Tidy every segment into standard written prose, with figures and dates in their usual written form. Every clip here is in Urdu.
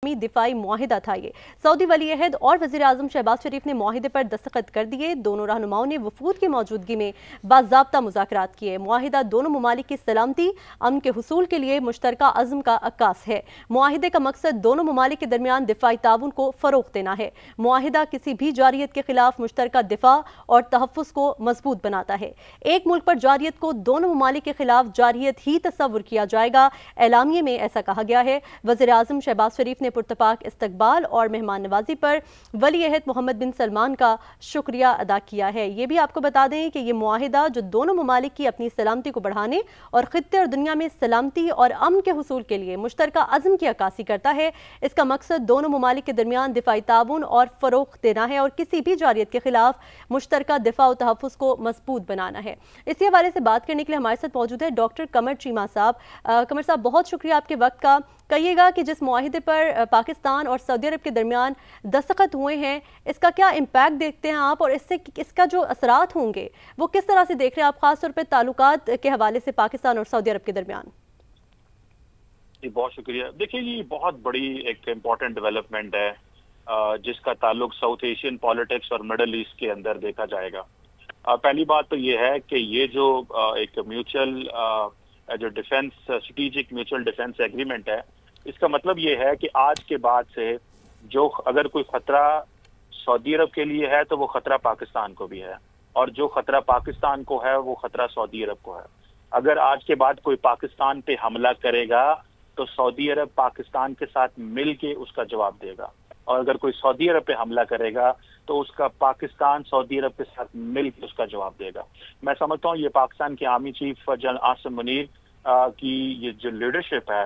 دفاعی معاہدہ تھا یہ۔ سعودی ولی عہد اور وزیر اعظم شہباز شریف نے معاہدے پر دستخط کر دیے۔ دونوں رہنماؤں نے وفود کی موجودگی میں باضابطہ مذاکرات کیے۔ معاہدہ دونوں ممالک کی سلامتی، امن کے حصول کے لیے مشترکہ عزم کا عکاس ہے۔ معاہدے کا مقصد دونوں ممالک کے درمیان دفاعی تعاون کو فروغ دینا ہے۔ معاہدہ کسی بھی جارحیت کے خلاف مشترکہ دفاع اور تحفظ کو مضبوط بناتا ہے۔ ایک ملک پر جارحیت کو دونوں ممالک کے خلاف جارحیت ہی تصور کیا جائے گا، اعلامیے میں ایسا کہا گیا ہے۔ وزیر اعظم شہباز شریف نے پرتپاک استقبال اور مہمان نوازی پر ولی عہد محمد بن سلمان کا شکریہ ادا کیا ہے۔ یہ بھی آپ کو بتا دیں کہ یہ معاہدہ جو دونوں ممالک کی اپنی سلامتی کو بڑھانے اور خطے اور دنیا میں سلامتی اور امن کے حصول کے لیے مشترکہ عزم کی عکاسی کرتا ہے۔ اس کا مقصد دونوں ممالک کے درمیان دفاعی تعاون اور فروغ دینا ہے اور کسی بھی جارحیت کے خلاف مشترکہ دفاع و تحفظ کو مضبوط بنانا ہے۔ اسی حوالے سے بات کرنے کے لیے ہمارے ساتھ موجود ہے ڈاکٹر قمر چیمہ صاحب۔ قمر صاحب، بہت شکریہ آپ کے وقت کا۔ کہیے گا کہ جس معاہدے پر پاکستان اور سعودی عرب کے درمیان دستخط ہوئے ہیں، اس کا کیا امپیکٹ دیکھتے ہیں آپ، اور اس کا جو اثرات ہوں گے وہ کس طرح سے دیکھ رہے ہیں آپ، خاص طور پہ تعلقات کے حوالے سے پاکستان اور سعودی عرب کے درمیان؟ جی بہت شکریہ۔ دیکھیے یہ بہت بڑی ایک امپورٹنٹ ڈیولپمنٹ ہے جس کا تعلق ساؤتھ ایشین پالیٹکس اور مڈل ایسٹ کے اندر دیکھا جائے گا۔ پہلی بات تو یہ ہے کہ یہ جو ایک میوچل جو defence strategic mutual defence agreement ہے، اس کا مطلب یہ ہے کہ آج کے بعد سے جو اگر کوئی خطرہ سعودی عرب کے لیے ہے تو وہ خطرہ پاکستان کو بھی ہے، اور جو خطرہ پاکستان کو ہے وہ خطرہ سعودی عرب کو ہے۔ اگر آج کے بعد کوئی پاکستان پہ حملہ کرے گا تو سعودی عرب پاکستان کے ساتھ مل کے اس کا جواب دے گا، اور اگر کوئی سعودی عرب پہ حملہ کرے گا تو اس کا پاکستان سعودی عرب کے ساتھ مل کے اس کا جواب دے گا۔ میں سمجھتا ہوں یہ پاکستان کے army chief general Asim Munir کی یہ جو لیڈرشپ ہے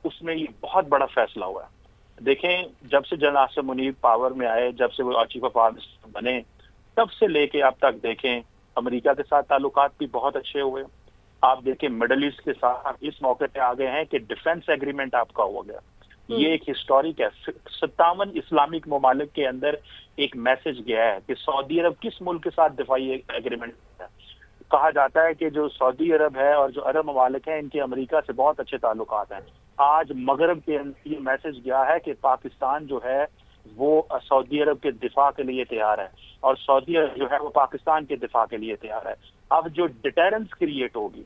اس میں یہ بہت بڑا فیصلہ ہوا ہے۔ دیکھیں جب سے جنرل عاصم منیر پاور میں آئے، جب سے وہ چیف آف آرمی بنے، تب سے لے کے اب تک دیکھیں امریکہ کے ساتھ تعلقات بھی بہت اچھے ہوئے۔ آپ دیکھیں مڈل ایسٹ کے ساتھ اس موقع پہ آ گئے ہیں کہ ڈیفنس ایگریمنٹ آپ کا ہو گیا۔ یہ ایک ہسٹورک ہے۔ 57 اسلامک ممالک کے اندر ایک میسج گیا ہے کہ سعودی عرب کس ملک کے ساتھ دفاعی ایگریمنٹ ہے۔ کہا جاتا ہے کہ جو سعودی عرب ہے اور جو عرب ممالک ہیں ان کے امریکہ سے بہت اچھے تعلقات ہیں۔ آج مغرب کے اندر یہ میسج گیا ہے کہ پاکستان جو ہے وہ سعودی عرب کے دفاع کے لیے تیار ہے، اور سعودی عرب جو ہے وہ پاکستان کے دفاع کے لیے تیار ہے۔ اب جو ڈیٹرنس کریٹ ہوگی،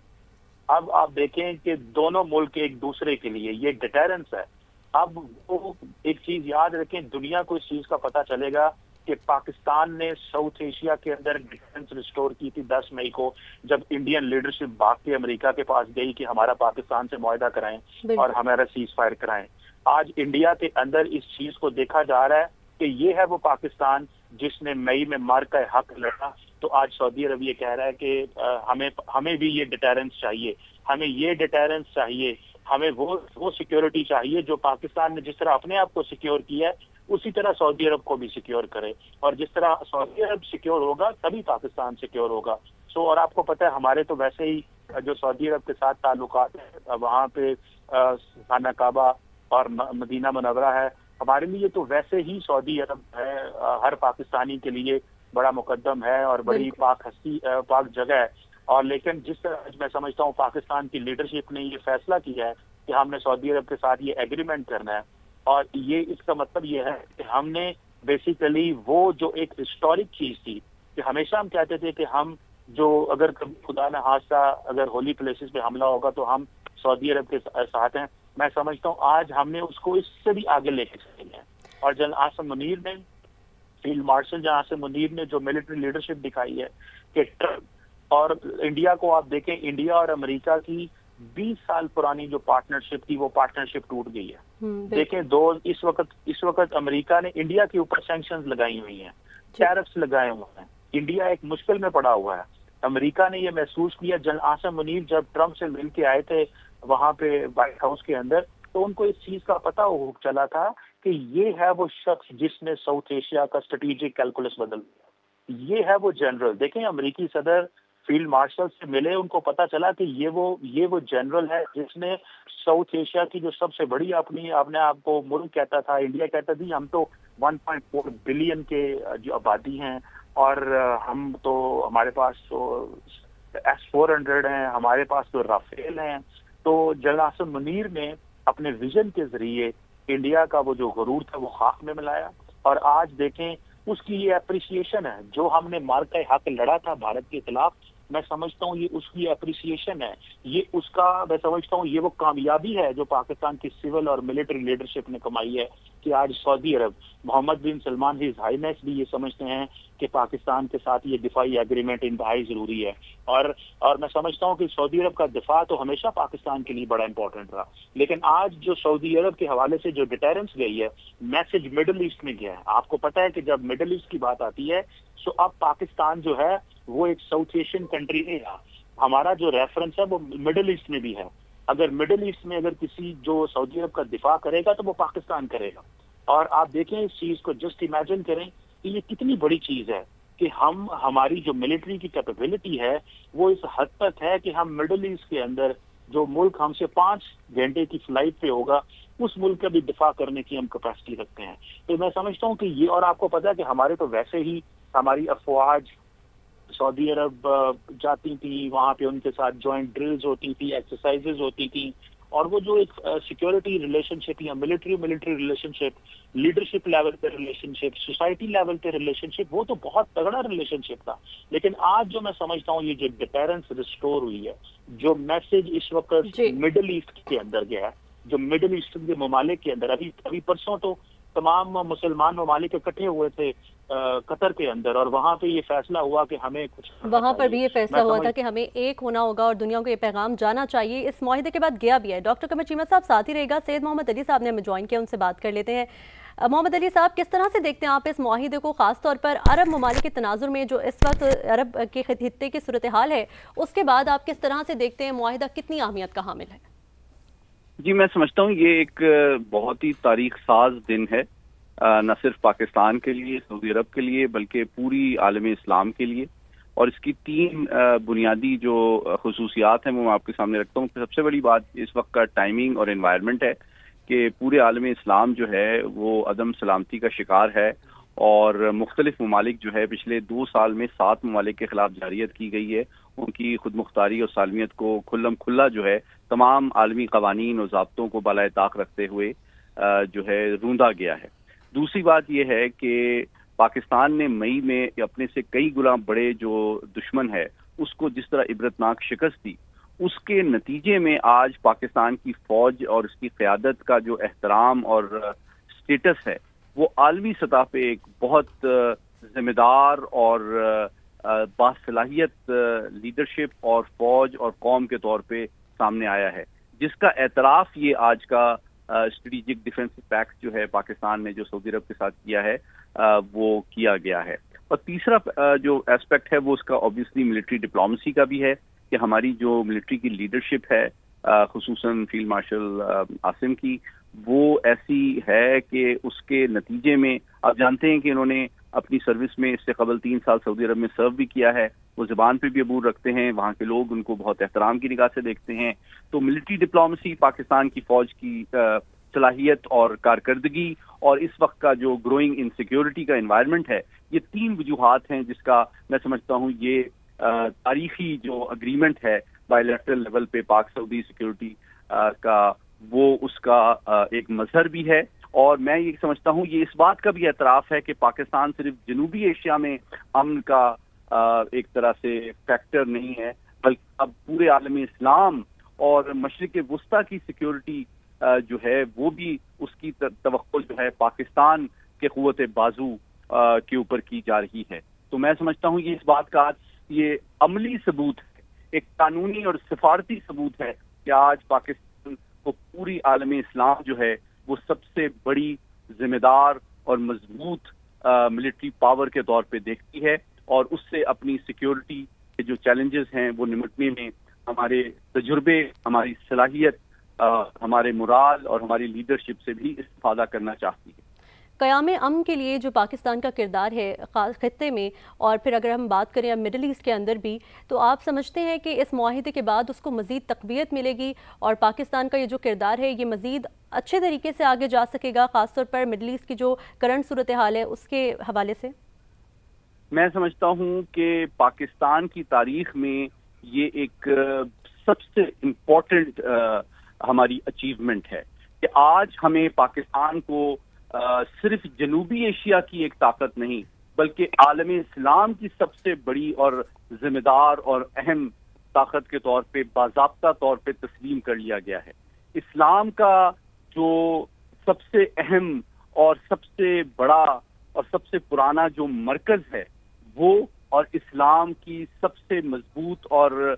اب آپ دیکھیں کہ دونوں ملک ایک دوسرے کے لیے یہ ڈیٹرنس ہے۔ اب وہ ایک چیز یاد رکھیں، دنیا کو اس چیز کا پتہ چلے گا کہ پاکستان نے ساؤتھ ایشیا کے اندر ڈیفنس ریسٹور کی تھی 10 مئی کو، جب انڈین لیڈرشپ بھاگ کے امریکہ کے پاس گئی کہ ہمارا پاکستان سے معاہدہ کرائیں اور ہمارا سیز فائر کرائیں۔ آج انڈیا کے اندر اس چیز کو دیکھا جا رہا ہے کہ یہ ہے وہ پاکستان جس نے مئی میں مارکہ حق لڑا۔ تو آج سعودی عرب یہ کہہ رہا ہے کہ ہمیں بھی یہ ڈیٹرنس چاہیے، ہمیں یہ ڈیٹرنس چاہیے، ہمیں وہ سیکیورٹی چاہیے جو پاکستان نے جس طرح اپنے آپ کو سیکیور کیا ہے اسی طرح سعودی عرب کو بھی سیکیور کرے، اور جس طرح سعودی عرب سیکیور ہوگا تبھی پاکستان سیکیور ہوگا۔ اور آپ کو پتہ ہے ہمارے تو ویسے ہی جو سعودی عرب کے ساتھ تعلقات ہیں، وہاں پہ خانہ کعبہ اور مدینہ منورہ ہے، ہمارے لیے تو ویسے ہی سعودی عرب ہے ہر پاکستانی کے لیے بڑا مقدم ہے اور بڑی پاک جگہ ہے۔ اور لیکن جس طرح میں سمجھتا ہوں پاکستان کی لیڈرشپ نے یہ فیصلہ کیا ہے کہ ہم نے سعودی عرب کے ساتھ یہ ایگریمنٹ کرنا ہے، اور یہ اس کا مطلب یہ ہے کہ ہم نے بیسیکلی وہ جو ایک ہسٹورک چیز تھی کہ ہمیشہ ہم کہتے تھے کہ ہم جو اگر کبھی خدا نہ خواستہ اگر ہولی پلیسز پہ حملہ ہوگا تو ہم سعودی عرب کے ساتھ ہیں، میں سمجھتا ہوں آج ہم نے اس کو اس سے بھی آگے لے کے چلے ہیں۔ اور جنرل عاصم منیر نے، field marshal general Asim Munir نے جو ملٹری لیڈرشپ دکھائی ہے کہ اور انڈیا کو آپ دیکھیں، انڈیا اور امریکہ کی 20 سال پرانی جو پارٹنرشپ تھی وہ پارٹنرشپ ٹوٹ گئی ہے۔ دیکھیں اس وقت امریکہ نے انڈیا کے اوپر سینکشنز لگائی ہوئی ہیں، ٹیرفس لگائے ہوئے ہیں، انڈیا ایک مشکل میں پڑا ہوا ہے۔ امریکہ نے یہ محسوس کیا، جنرل عاصم منیر جب ٹرمپ سے مل کے آئے تھے وہاں پہ وائٹ ہاؤس کے اندر، تو ان کو اس چیز کا پتہ چلا تھا کہ یہ ہے وہ شخص جس نے ساؤتھ ایشیا کا اسٹریٹجک کیلکولس بدل دیا، یہ ہے وہ جنرل۔ دیکھیں امریکی صدر فیلڈ مارشل سے ملے، ان کو پتا چلا کہ یہ وہ جنرل ہے جس نے ساؤتھ ایشیا کی جو سب سے بڑی اپنے آپ کو ملک کہتا تھا، انڈیا کہتا تھی ہم تو 1.4 بلین کے جو آبادی ہیں، اور ہم تو ہمارے پاس تو S-400 ہیں، ہمارے پاس تو رافیل ہیں۔ تو جنرل عاصم منیر نے اپنے ویژن کے ذریعے انڈیا کا وہ جو غرور تھا وہ خاک میں ملایا، اور آج دیکھیں اس کی یہ اپریسیشن ہے، جو ہم نے مارکہ حق لڑا تھا بھارت کے خلاف، میں سمجھتا ہوں یہ اس کی اپریسیشن ہے، یہ اس کا میں سمجھتا ہوں یہ وہ کامیابی ہے جو پاکستان کی سول اور ملٹری لیڈرشپ نے کمائی ہے، کہ آج سعودی عرب، محمد بن سلمان ہز ہائینس بھی یہ سمجھتے ہیں کہ پاکستان کے ساتھ یہ دفاعی ایگریمنٹ انتہائی ضروری ہے، اور میں سمجھتا ہوں کہ سعودی عرب کا دفاع تو ہمیشہ پاکستان کے لیے بڑا امپورٹنٹ رہا، لیکن آج جو سعودی عرب کے حوالے سے جو ڈیٹرنس گئی ہے، میسج مڈل ایسٹ میں گیا ہے۔ آپ کو پتہ ہے کہ جب مڈل ایسٹ کی بات آتی ہے تو اب پاکستان جو ہے وہ ایک ساؤتھ ایشین کنٹری نہیں رہا، ہمارا جو ریفرنس ہے وہ مڈل ایسٹ میں بھی ہے۔ اگر مڈل ایسٹ میں اگر کسی جو سعودی عرب کا دفاع کرے گا تو وہ پاکستان کرے گا، اور آپ دیکھیں اس چیز کو، جسٹ امیجن کریں کہ یہ کتنی بڑی چیز ہے کہ ہماری جو ملٹری کی کیپیبلٹی ہے وہ اس حد تک ہے کہ ہم مڈل ایسٹ کے اندر جو ملک ہم سے 5 گھنٹے کی فلائٹ پہ ہوگا اس ملک کا بھی دفاع کرنے کی ہم کیپیسٹی رکھتے ہیں۔ تو میں سمجھتا ہوں کہ یہ، اور آپ کو پتا ہے کہ ہمارے تو ویسے ہی ہماری افواج سعودی عرب جاتی تھی، وہاں پہ ان کے ساتھ جوائنٹ ڈرلز ہوتی تھی، ایکسرسائزز ہوتی تھیں، اور وہ جو ایک سیکورٹی ریلیشن شپ یا ملٹری ریلیشن شپ، لیڈرشپ لیول پہ ریلیشن شپ، سوسائٹی لیول پہ ریلیشن شپ، وہ تو بہت تگڑا ریلیشن شپ تھا۔ لیکن آج جو میں سمجھتا ہوں یہ جو ڈیٹرنس ریسٹور ہوئی ہے، جو میسج اس وقت مڈل ایسٹ کے اندر گیا ہے، جو مڈل ایسٹ کے ممالک کے اندر، ابھی پرسوں تو تمام مسلمان ممالک اکٹھے ہوئے تھے قطر کے اندر، اور وہاں پہ یہ فیصلہ ہوا کہ ہمیں کچھ، وہاں پر بھی یہ فیصلہ ہوا تھا کہ ہمیں ایک ہونا ہوگا اور دنیا کو یہ پیغام جانا چاہیے۔ اس معاہدے کے بعد گیا بھی ہے۔ ڈاکٹر قمر چیمہ صاحب ساتھ ہی رہے گا، سید محمد علی صاحب نے ہمیں جوائن کیا، ان سے بات کر لیتے ہیں۔ محمد علی صاحب، کس طرح سے دیکھتے ہیں آپ اس معاہدے کو، خاص طور پر عرب ممالک کے تناظر میں جو اس وقت عرب کے خطے کی صورتحال ہے، اس کے بعد آپ کس طرح سے دیکھتے ہیں معاہدہ کتنی اہمیت کا حامل ہے؟ جی، میں سمجھتا ہوں یہ ایک بہت ہی تاریخ ساز دن ہے، نہ صرف پاکستان کے لیے، سعودی عرب کے لیے، بلکہ پوری عالم اسلام کے لیے، اور اس کی 3 بنیادی جو خصوصیات ہیں وہ میں آپ کے سامنے رکھتا ہوں۔ سب سے بڑی بات اس وقت کا ٹائمنگ اور انوائرمنٹ ہے کہ پورے عالم اسلام جو ہے وہ عدم سلامتی کا شکار ہے، اور مختلف ممالک جو ہے پچھلے 2 سال میں 7 ممالک کے خلاف جارحیت کی گئی ہے، ان کی خود مختاری اور سالمیت کو کھلم کھلا جو ہے تمام عالمی قوانین اور ضابطوں کو بالائے طاق رکھتے ہوئے جو ہے روندا گیا ہے۔ دوسری بات یہ ہے کہ پاکستان نے مئی میں اپنے سے کئی گنا بڑے جو دشمن ہے اس کو جس طرح عبرتناک شکست دی، اس کے نتیجے میں آج پاکستان کی فوج اور اس کی قیادت کا جو احترام اور سٹیٹس ہے وہ عالمی سطح پہ ایک بہت ذمہ دار اور باصلاحیت لیڈرشپ اور فوج اور قوم کے طور پہ سامنے آیا ہے، جس کا اعتراف یہ آج کا اسٹریٹجک ڈیفنس پیکٹ جو ہے پاکستان نے جو سعودی عرب کے ساتھ کیا ہے وہ کیا گیا ہے۔ اور تیسرا جو ایسپیکٹ ہے وہ اس کا آبویسلی ملٹری ڈپلومیسی کا بھی ہے کہ ہماری جو ملٹری کی لیڈرشپ ہے، خصوصاً فیلڈ مارشل عاصم کی، وہ ایسی ہے کہ اس کے نتیجے میں آپ جانتے ہیں کہ انہوں نے اپنی سروس میں اس سے قبل 3 سال سعودی عرب میں سرو بھی کیا ہے، وہ زبان پہ بھی عبور رکھتے ہیں، وہاں کے لوگ ان کو بہت احترام کی نگاہ سے دیکھتے ہیں۔ تو ملٹری ڈپلومیسی، پاکستان کی فوج کی صلاحیت اور کارکردگی، اور اس وقت کا جو گروئنگ انسیکیورٹی کا انوائرمنٹ ہے، یہ 3 وجوہات ہیں جس کا میں سمجھتا ہوں یہ تاریخی جو اگریمنٹ ہے بائی لیٹرل لیول پہ پاک سعودی سیکیورٹی کا، وہ اس کا ایک مظہر بھی ہے۔ اور میں یہ سمجھتا ہوں یہ اس بات کا بھی اعتراف ہے کہ پاکستان صرف جنوبی ایشیا میں امن کا ایک طرح سے فیکٹر نہیں ہے، بلکہ اب پورے عالم اسلام اور مشرق وسطیٰ کی سیکیورٹی جو ہے وہ بھی اس کی توقع جو ہے پاکستان کے قوت بازو کے اوپر کی جا رہی ہے۔ تو میں سمجھتا ہوں یہ اس بات کا آج یہ عملی ثبوت ہے، ایک قانونی اور سفارتی ثبوت ہے کہ آج پاکستان کو پوری عالم اسلام جو ہے وہ سب سے بڑی ذمہ دار اور مضبوط ملٹری پاور کے طور پہ دیکھتی ہے، اور اس سے اپنی سیکیورٹی کے جو چیلنجز ہیں وہ نمٹنے میں ہمارے تجربے، ہماری صلاحیت، ہمارے مرال اور ہماری لیڈرشپ سے بھی استفادہ کرنا چاہتی ہے۔ قیام امن کے لیے جو پاکستان کا کردار ہے خطے میں، اور پھر اگر ہم بات کریں اب مڈل ایسٹ کے اندر بھی، تو آپ سمجھتے ہیں کہ اس معاہدے کے بعد اس کو مزید تقویت ملے گی اور پاکستان کا یہ جو کردار ہے یہ مزید اچھے طریقے سے آگے جا سکے گا، خاص طور پر مڈل ایسٹ کی جو کرنٹ صورتحال ہے اس کے حوالے سے؟ میں سمجھتا ہوں کہ پاکستان کی تاریخ میں یہ ایک سب سے امپورٹنٹ ہماری اچیومنٹ ہے کہ کہ آج ہمیں پاکستان کو صرف جنوبی ایشیا کی ایک طاقت نہیں بلکہ عالم اسلام کی سب سے بڑی اور ذمہ دار اور اہم طاقت کے طور پہ باضابطہ طور پہ تسلیم کر لیا گیا ہے۔ اسلام کا جو سب سے اہم اور سب سے بڑا اور سب سے پرانا جو مرکز ہے وہ اور اسلام کی سب سے مضبوط اور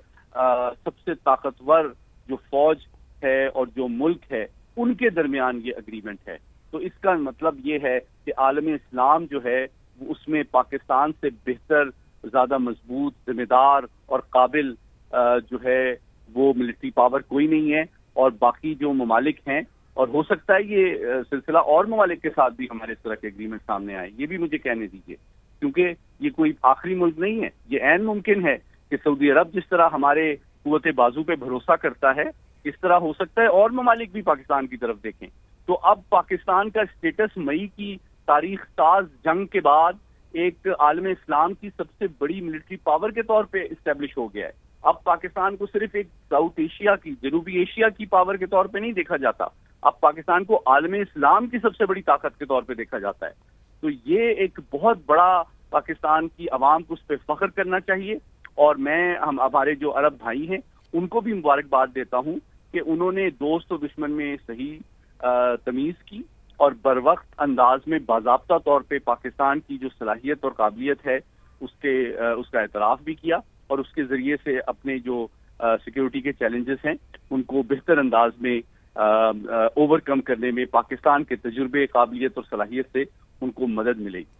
سب سے طاقتور جو فوج ہے اور جو ملک ہے ان کے درمیان یہ اگریمنٹ ہے۔ تو اس کا مطلب یہ ہے کہ عالم اسلام جو ہے اس میں پاکستان سے بہتر، زیادہ مضبوط، ذمہ دار اور قابل جو ہے وہ ملٹری پاور کوئی نہیں ہے، اور باقی جو ممالک ہیں، اور ہو سکتا ہے یہ سلسلہ اور ممالک کے ساتھ بھی ہمارے اس طرح کے اگریمنٹ سامنے آئے، یہ بھی مجھے کہنے دیجیے، کیونکہ یہ کوئی آخری ملک نہیں ہے۔ یہ عین ممکن ہے کہ سعودی عرب جس طرح ہمارے قوت بازو پہ بھروسہ کرتا ہے، اس طرح ہو سکتا ہے اور ممالک بھی پاکستان کی طرف دیکھیں۔ تو اب پاکستان کا اسٹیٹس مئی کی تاریخ ساز جنگ کے بعد ایک عالم اسلام کی سب سے بڑی ملٹری پاور کے طور پہ اسٹیبلش ہو گیا ہے۔ اب پاکستان کو صرف ایک ساؤتھ ایشیا کی، جنوبی ایشیا کی پاور کے طور پہ نہیں دیکھا جاتا، اب پاکستان کو عالم اسلام کی سب سے بڑی طاقت کے طور پہ دیکھا جاتا ہے۔ تو یہ ایک بہت بڑا پاکستان کی عوام کو اس پہ فخر کرنا چاہیے، اور میں ہمارے جو عرب بھائی ہیں ان کو بھی مبارکباد دیتا ہوں کہ انہوں نے دوست و دشمن میں صحیح تمیز کی اور بروقت انداز میں باضابطہ طور پہ پاکستان کی جو صلاحیت اور قابلیت ہے اس کا اعتراف بھی کیا، اور اس کے ذریعے سے اپنے جو سیکیورٹی کے چیلنجز ہیں ان کو بہتر انداز میں اوور کم کرنے میں پاکستان کے تجربے، قابلیت اور صلاحیت سے ان کو مدد ملے گی۔